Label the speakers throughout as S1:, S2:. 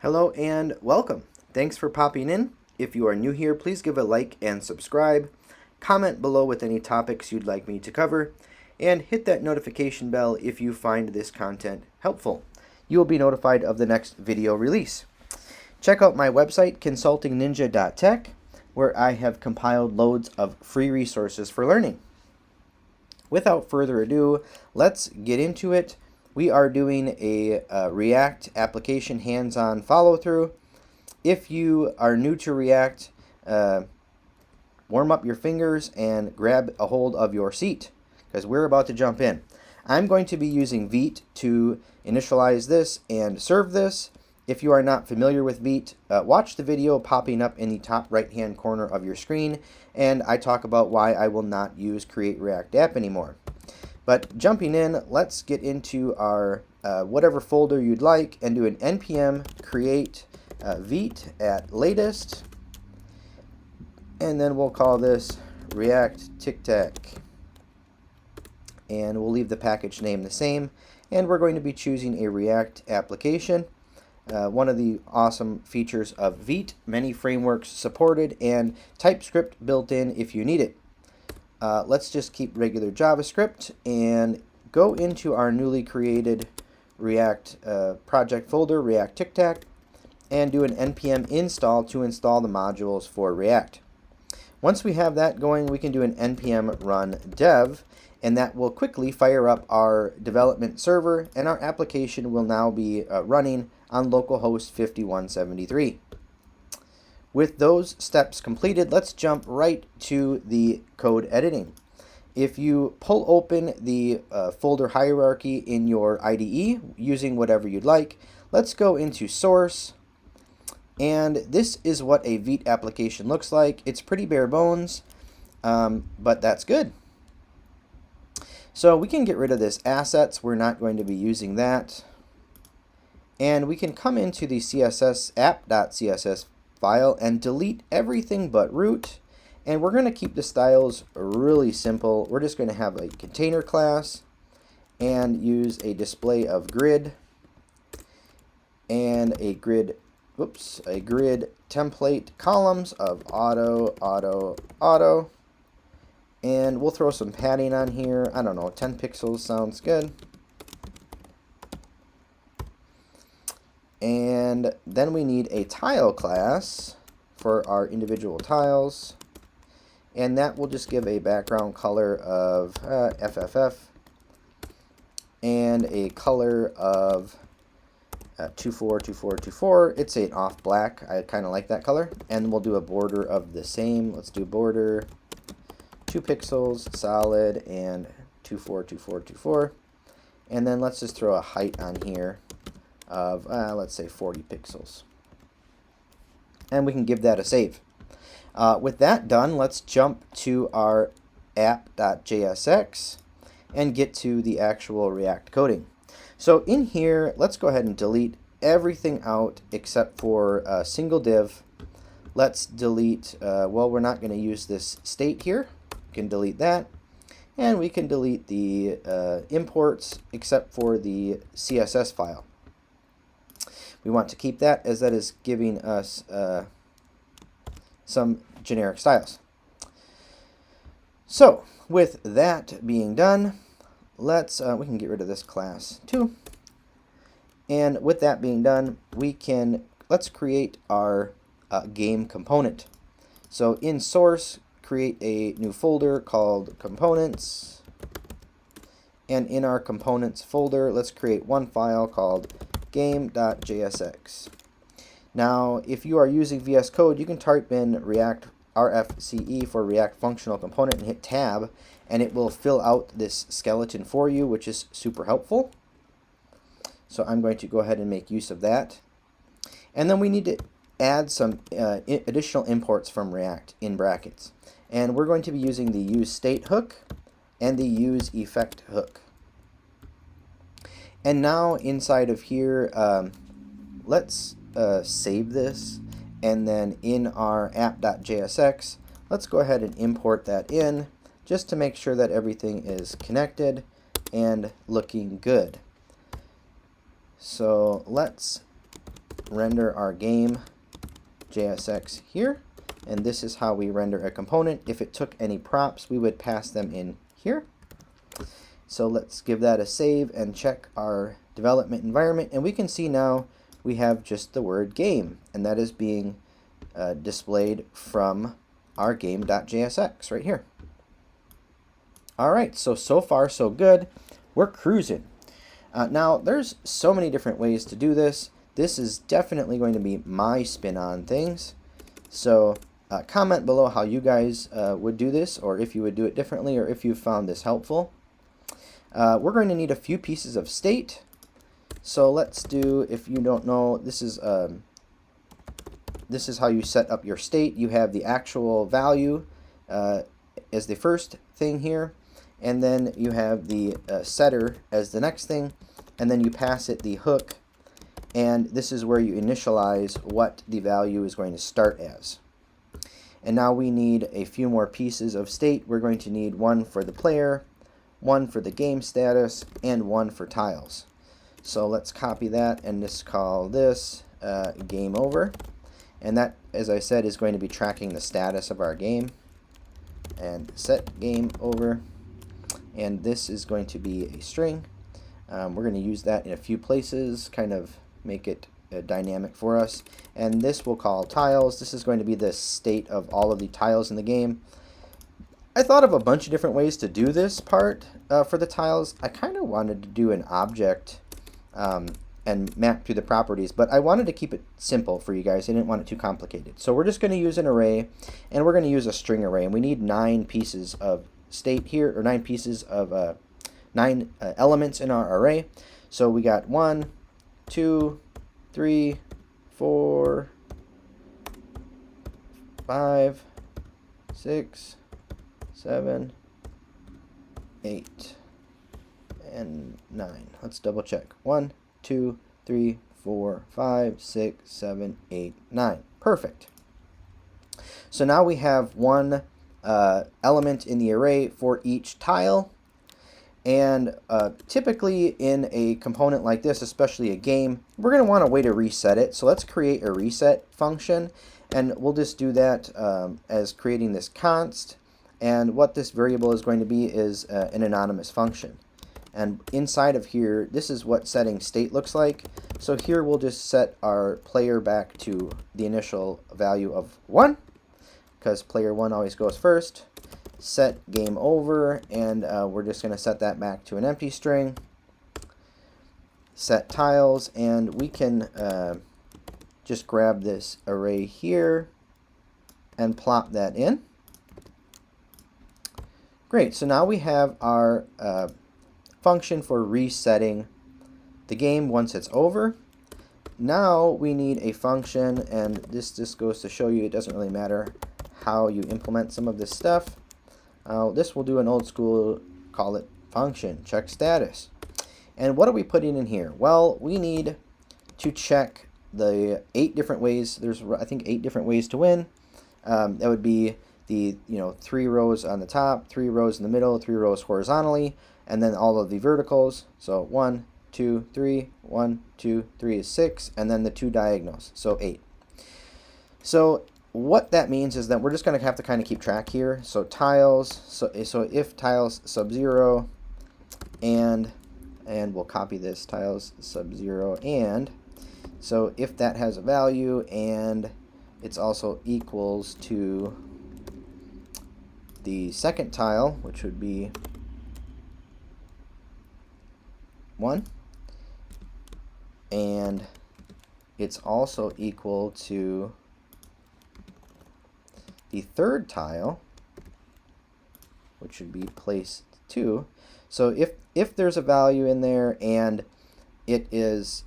S1: Hello and welcome. Thanks for popping in. If you are new here, please give a like and subscribe. Comment below with any topics you'd like me to cover, and hit that notification bell if you find this content helpful. You will be notified of the next video release. Check out my website, consultingninja.tech, where I have compiled loads of free resources for learning. Without further ado, let's get into it. We are doing a React application hands-on follow-through. If you are new to React, warm up your fingers and grab a hold of your seat, because we're about to jump in. I'm going to be using Vite to initialize this and serve this. If you are not familiar with Vite, watch the video popping up in the top right-hand corner of your screen, and I talk about why I will not use Create React App anymore. But jumping in, let's get into our whatever folder you'd like and do an npm create Vite at latest, and then we'll call this React Tic Tac, and we'll leave the package name the same, and we're going to be choosing a React application. One of the awesome features of Vite, many frameworks supported, and TypeScript built in if you need it. Let's just keep regular JavaScript and go into our newly created React project folder, React Tic Tac, and do an npm install to install the modules for React. Once we have that going, we can do an npm run dev, and that will quickly fire up our development server, and our application will now be running on localhost 5173. With those steps completed, let's jump right to the code editing. If you pull open the folder hierarchy in your IDE using whatever you'd like, let's go into source, and this is what a Vite application looks like. It's pretty bare bones, but that's good. So we can get rid of this assets. We're not going to be using that. And we can come into the CSS app.css file and delete everything but root. And we're going to keep the styles really simple. We're just going to have a container class and use a display of grid and a grid template columns of auto, auto, auto. And we'll throw some padding on here. I don't know, 10 pixels sounds good. And then we need a tile class for our individual tiles. And that will just give a background color of FFF and a color of 242424. It's an off black. I kind of like that color. And we'll do a border of the same. Let's do border 2 pixels solid and 242424. And then let's just throw a height on here of let's say 40 pixels, and we can give that a save. With that done, let's jump to our app.jsx and get to the actual React coding. So in here, let's go ahead and delete everything out except for a single div. Let's delete, well, we're not going to use this state here. We can delete that, and we can delete the imports except for the CSS file. We want to keep that, as that is giving us some generic styles. So with that being done, let's we can get rid of this class too. And with that being done, let's create our game component. So in source, create a new folder called components, and in our components folder, let's create one file called game.jsx. Now, if you are using VS Code, you can type in React RFCE for React Functional Component and hit Tab, and it will fill out this skeleton for you, which is super helpful. So I'm going to go ahead and make use of that. And then we need to add some additional imports from React in brackets. And we're going to be using the useState hook and the useEffect hook. And now inside of here, let's save this, and then in our app.jsx, let's go ahead and import that in just to make sure that everything is connected and looking good. So let's render our game JSX here, and this is how we render a component. If it took any props, we would pass them in here. So let's give that a save and check our development environment, and we can see now we have just the word game, and that is being displayed from our game.jsx right here. Alright, so far so good. We're cruising. Now there's so many different ways to do this. This is definitely going to be my spin on things. So comment below how you guys would do this, or if you would do it differently, or if you found this helpful. We're going to need a few pieces of state. So let's do, if you don't know, this is how you set up your state. You have the actual value as the first thing here, and then you have the setter as the next thing, and then you pass it the hook, and this is where you initialize what the value is going to start as. And now we need a few more pieces of state. We're going to need one for the player, one for the game status, and one for tiles. So let's copy that and just call this game over. And that, as I said, is going to be tracking the status of our game. And set game over. And this is going to be a string. We're going to use that in a few places, kind of make it dynamic for us. And this we'll call tiles. This is going to be the state of all of the tiles in the game. I thought of a bunch of different ways to do this part for the tiles. I kind of wanted to do an object and map through the properties, but I wanted to keep it simple for you guys. I didn't want it too complicated. So we're just going to use an array, and we're going to use a string array, and we need 9 pieces of state here, or 9 pieces of 9 elements in our array. So we got 1, 2, 3, 4, 5, 6, 7, 8, and 9. Let's double check. 1, 2, 3, 4, 5, 6, 7, 8, 9. Perfect. So now we have one element in the array for each tile. And typically in a component like this, especially a game, we're going to want a way to reset it. So let's create a reset function, and we'll just do that as creating this const. And what this variable is going to be is an anonymous function. And inside of here, this is what setting state looks like. So here we'll just set our player back to the initial value of 1, because player 1 always goes first. Set game over, and we're just going to set that back to an empty string. Set tiles, and we can just grab this array here and plop that in. Great, so now we have our function for resetting the game once it's over. Now we need a function, and this just goes to show you it doesn't really matter how you implement some of this stuff. This will do an old school, call it function, check status. And what are we putting in here? Well, we need to check the 8 different ways. There's, I think, 8 different ways to win. That would be the 3 rows on the top, 3 rows in the middle, 3 rows horizontally, and then all of the verticals. So 1, 2, 3, 1, 2, 3 is 6, and then the 2 diagonals, so 8. So what that means is that we're just going to have to kind of keep track here. So tiles, so if tiles sub 0, and we'll copy this, tiles sub 0, and so if that has a value and it's also equals to the second tile, which would be 1, and it's also equal to the third tile, which should be placed 2. So if there's a value in there and it is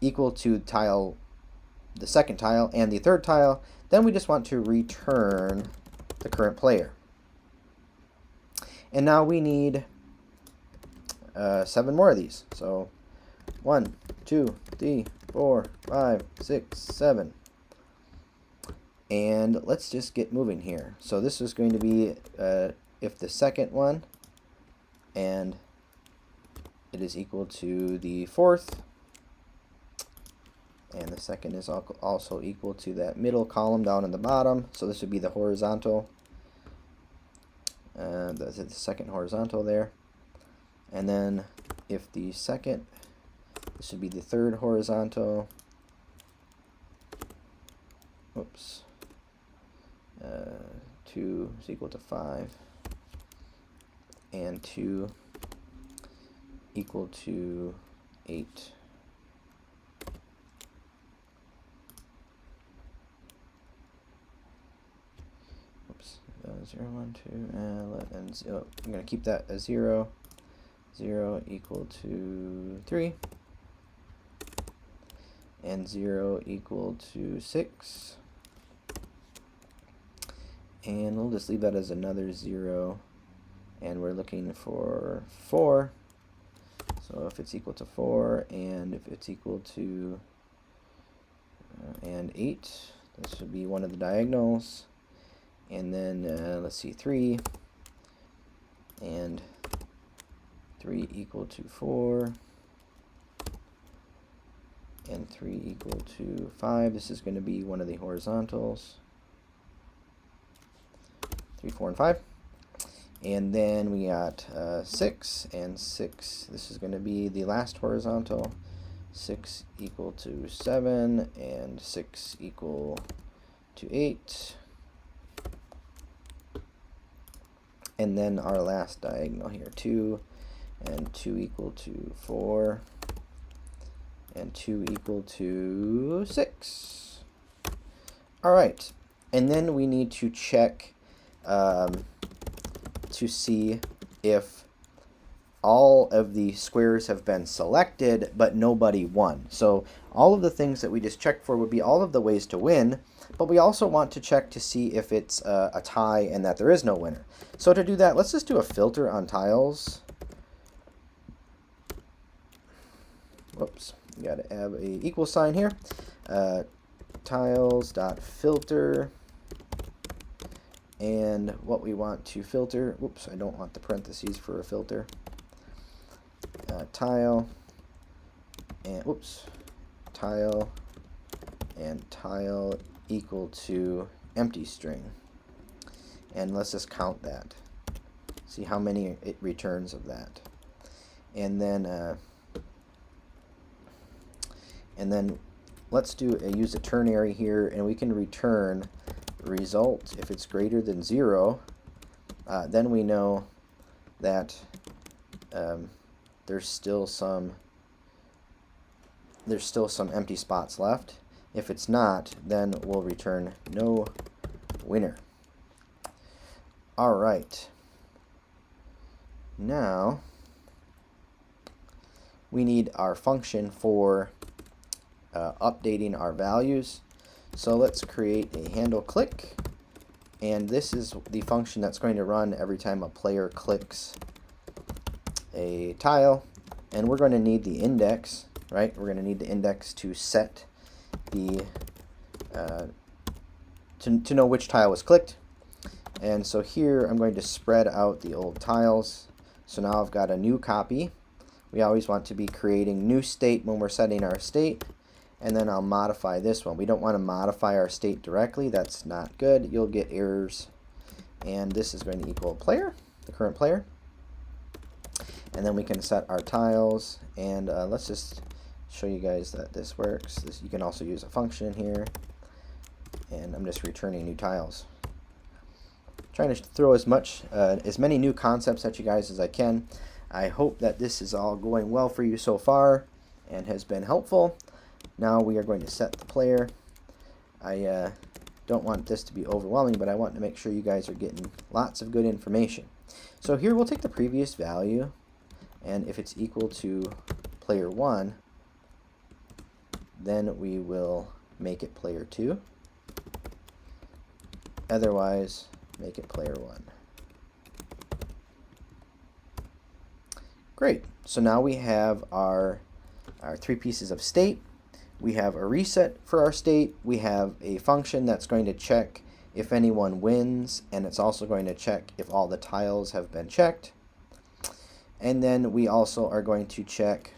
S1: equal to the second tile and the third tile, then we just want to return the current player. And now we need 7 more of these. So 1, 2, 3, 4, 5, 6, 7. And let's just get moving here. So this is going to be if the second one, and it is equal to the fourth, and the second is also equal to that middle column down in the bottom. So this would be the horizontal, the second horizontal there. And then if the second, this would be the third horizontal. Oops. 2 is equal to 5, and 2 equal to 8. Oops. 0, 1, 2, and 0. I'm going to keep that as 0. 0 equal to 3, and 0 equal to 6. And we'll just leave that as another 0, and we're looking for 4. So if it's equal to 4, and if it's equal to and 8, this would be one of the diagonals. And then let's see, 3, and 3 equal to 4, and 3 equal to 5. This is going to be one of the horizontals. 3, 4, and 5. And then we got 6 and 6. This is going to be the last horizontal. 6 equal to 7, and 6 equal to 8. And then our last diagonal here, 2, and 2 equal to 4, and 2 equal to 6. All right, and then we need to check to see if all of the squares have been selected but nobody won. So all of the things that we just checked for would be all of the ways to win, but we also want to check to see if it's a tie and that there is no winner. So to do that, let's just do a filter on tiles. Whoops, you got to have a equal sign here. Tiles.filter. And what we want to filter, whoops, I don't want the parentheses for a filter. Tile, and whoops, tile, and tile equal to empty string. And let's just count that. See how many it returns of that. And then let's use a ternary here, and we can return result if it's greater than 0. Then we know that there's still some empty spots left. If it's not, then we'll return no winner. All right. Now we need our function for updating our values. So let's create a handle click, and this is the function that's going to run every time a player clicks a tile, and we're going to need the index, right? We're going to need the index to set the to know which tile was clicked. And so here I'm going to spread out the old tiles. So now I've got a new copy. We always want to be creating new state when we're setting our state. And then I'll modify this one. We don't want to modify our state directly. That's not good. You'll get errors. And this is going to equal player, the current player. And then we can set our tiles. And let's just show you guys that this works. You can also use a function here. And I'm just returning new tiles. Trying to throw as many new concepts at you guys as I can. I hope that this is all going well for you so far and has been helpful. Now we are going to set the player. I don't want this to be overwhelming, but I want to make sure you guys are getting lots of good information. So here we'll take the previous value, and if it's equal to player 1, then we will make it player 2. Otherwise, make it player 1. Great. So now we have our 3 pieces of state. We have a reset for our state. We have a function that's going to check if anyone wins, and it's also going to check if all the tiles have been checked. And then we also are going to check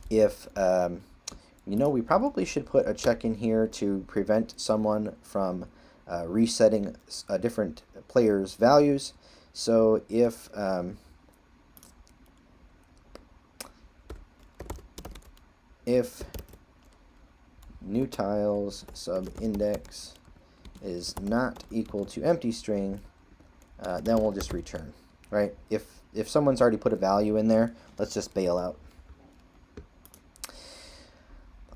S1: if you know, we probably should put a check in here to prevent someone from resetting a different player's values. So if new tiles sub index is not equal to empty string, then we'll just return, right? If someone's already put a value in there, let's just bail out.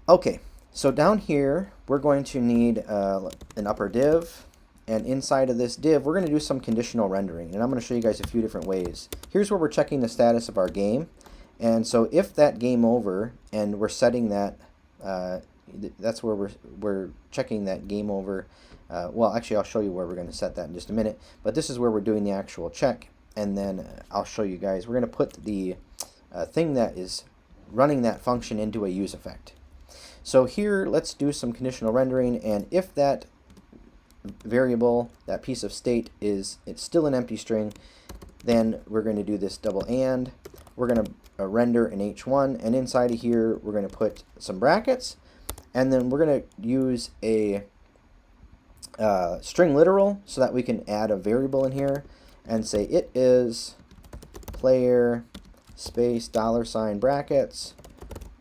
S1: Okay, so down here we're going to need an upper div, and inside of this div we're going to do some conditional rendering, and I'm going to show you guys a few different ways. Here's where we're checking the status of our game, and so if that game over and we're setting that, that's where we're checking that game over. Well, actually I'll show you where we're going to set that in just a minute, but this is where we're doing the actual check, and then I'll show you guys. We're going to put the thing that is running that function into a use effect. So here, let's do some conditional rendering, and if that variable, that piece of state, it's still an empty string, then we're going to do this double and. We're going to render an h1, and inside of here we're going to put some brackets, and then we're going to use a string literal so that we can add a variable in here and say it is player space $ brackets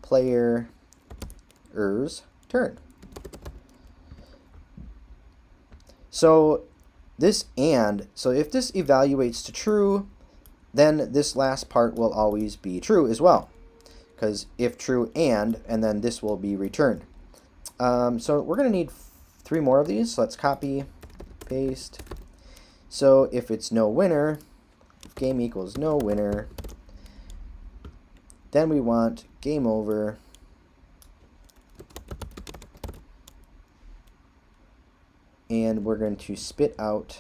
S1: player turn. So this and, so if this evaluates to true, then this last part will always be true as well, because if true and then this will be returned. So we're going to need 3 more of these, so let's copy, paste. So if it's no winner, if game equals no winner, then we want game over and we're going to spit out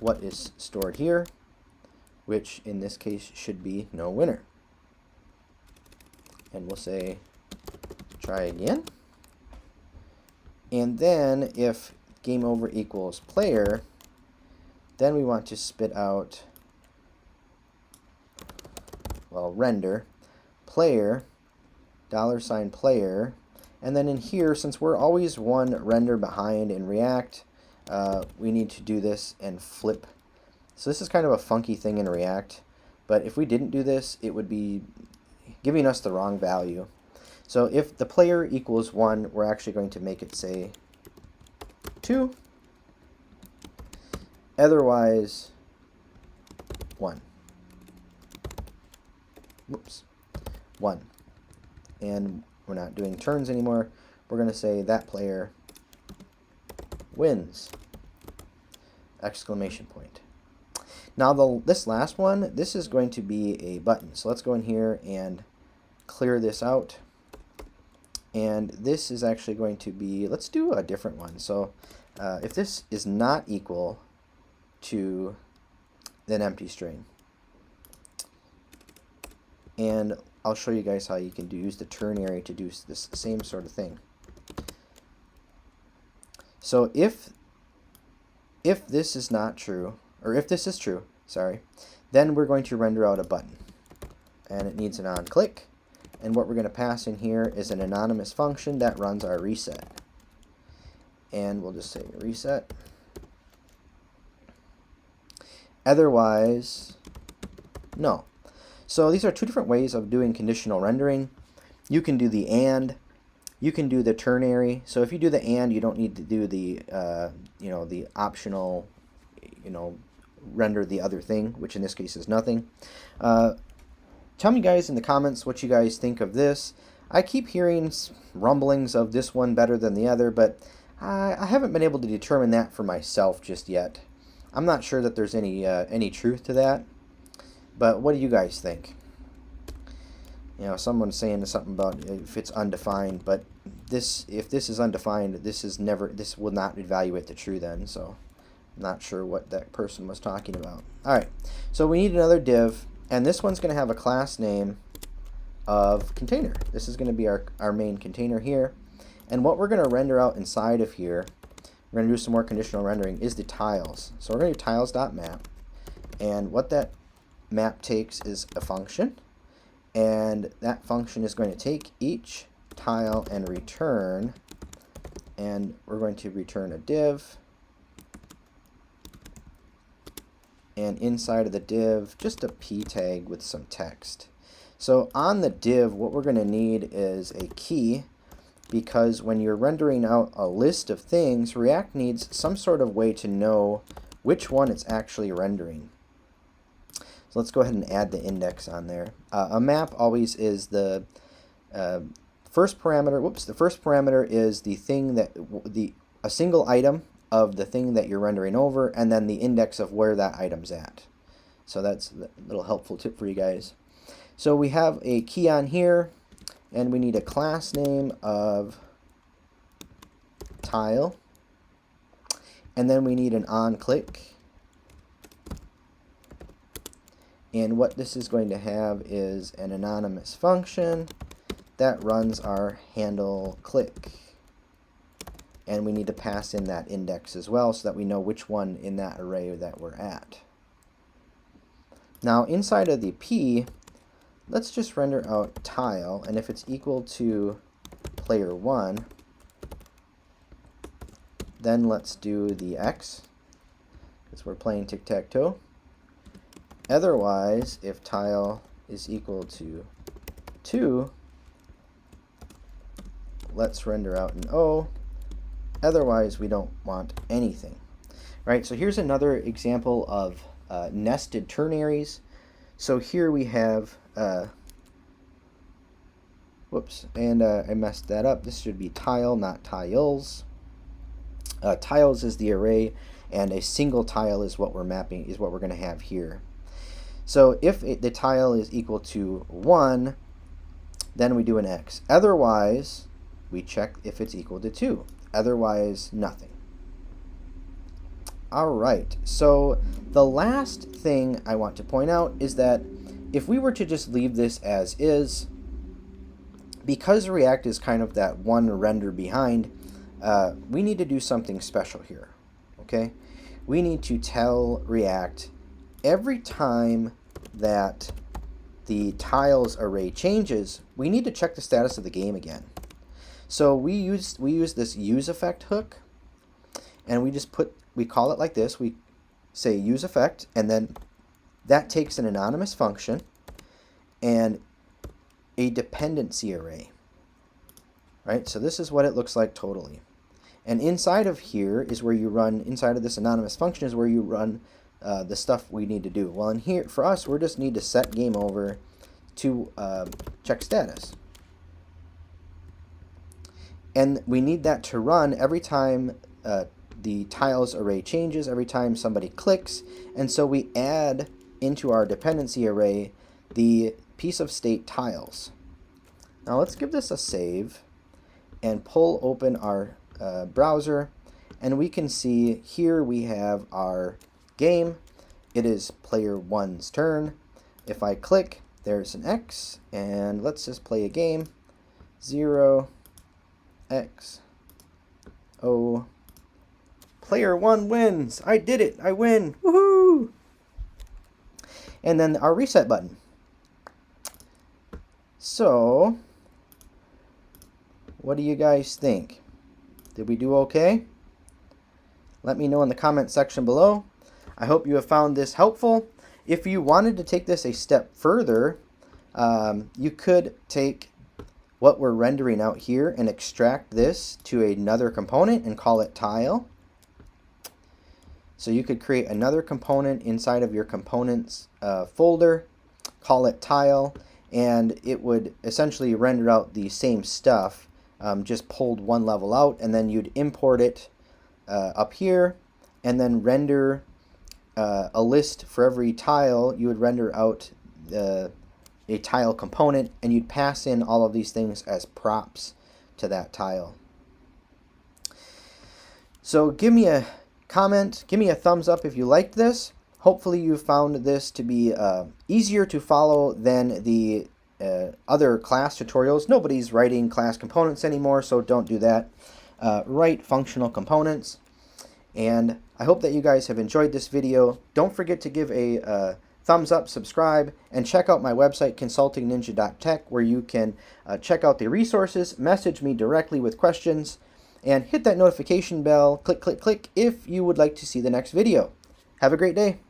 S1: what is stored here, which in this case should be no winner. And we'll say try again. And then if game over equals player, then we want to spit out, well, render player $player. And then in here, since we're always one render behind in React, we need to do this and flip. So this is kind of a funky thing in React, but if we didn't do this, it would be giving us the wrong value. So if the player equals 1, we're actually going to make it say 2. Otherwise, 1. Whoops. 1. And we're not doing turns anymore. We're going to say that player wins! Exclamation point. Now this last one, this is going to be a button. So let's go in here and clear this out. And this is actually going to be, let's do a different one. So if this is not equal to an empty string, and I'll show you guys how you can use the ternary to do this same sort of thing. So if this is not true, or if this is true, sorry, then we're going to render out a button. And it needs an on click. And what we're going to pass in here is an anonymous function that runs our reset. And we'll just say reset. Otherwise, no. So these are 2 different ways of doing conditional rendering. You can do the and, you can do the ternary. So if you do the and, you don't need to do the the optional, render the other thing, which in this case is nothing. Tell me guys in the comments what you guys think of this. I keep hearing rumblings of this one better than the other, but I haven't been able to determine that for myself just yet. I'm not sure that there's any truth to that. But what do you guys think? Someone's saying something about if it's undefined, but if this is undefined, this will not evaluate the true then, so I'm not sure what that person was talking about. Alright, so we need another div, and this one's going to have a class name of container. This is going to be our main container here, and what we're going to render out inside of here, we're going to do some more conditional rendering, is the tiles. So we're going to do tiles.map, and what that map takes is a function, and that function is going to take each tile and return, and we're going to return a div, and inside of the div just a p tag with some text. So on the div, what we're going to need is a key, because when you're rendering out a list of things, React needs some sort of way to know which one it's actually rendering. So let's go ahead and add the index on there. A map always is the first parameter. The first parameter is the thing that a single item of the thing that you're rendering over, and then the index of where that item's at. So that's a little helpful tip for you guys. So we have a key on here, and we need a class name of tile, and then we need an onClick. And what this is going to have is an anonymous function that runs our handle click. And we need to pass in that index as well so that we know which one in that array that we're at. Now inside of the P, let's just render out tile, and if it's equal to player 1, then let's do the X, because we're playing tic-tac-toe. Otherwise, if tile is equal to 2, let's render out an O. Otherwise, we don't want anything. Right, so here's another example of nested ternaries. So here we have, whoops, and I messed that up. This should be tile, not tiles. Tiles is the array, and a single tile is what we're mapping, is what we're going to have here. So if the tile is equal to 1, then we do an X. Otherwise, we check if it's equal to 2. Otherwise, nothing. Alright, so the last thing I want to point out is that if we were to just leave this as is, because React is kind of that one render behind, we need to do something special here. Okay? We need to tell React every time that the tiles array changes, we need to check the status of the game again. So we use this useEffect hook, and we call it like this. We say useEffect, and then that takes an anonymous function and a dependency array. Right? So this is what it looks like totally. And inside of here is where you run, inside of this anonymous function is where you run the stuff we need to do. Well, in here, for us, we just need to set game over to check status. And we need that to run every time the tiles array changes, every time somebody clicks. And so we add into our dependency array the piece of state tiles. Now let's give this a save and pull open our browser, and we can see here we have our game. It is player 1's turn. If I click, there's an X, and let's just play a game. 0 X O. Player 1 wins. I did it. I win. Woohoo! And then our reset button. So, what do you guys think? Did we do okay? Let me know in the comment section below. I hope you have found this helpful. If you wanted to take this a step further, you could take what we're rendering out here and extract this to another component and call it tile. So you could create another component inside of your components folder, call it tile, and it would essentially render out the same stuff, just pulled one level out, and then you'd import it up here, and then render a list for every tile. You would render out a tile component, and you'd pass in all of these things as props to that tile. So give me a comment, give me a thumbs up if you liked this. Hopefully you found this to be easier to follow than the other class tutorials. Nobody's writing class components anymore, so don't do that. Write functional components. And I hope that you guys have enjoyed this video. Don't forget to give a thumbs up, subscribe, and check out my website, consultingninja.tech, where you can check out the resources, message me directly with questions, and hit that notification bell, click, click, click, if you would like to see the next video. Have a great day.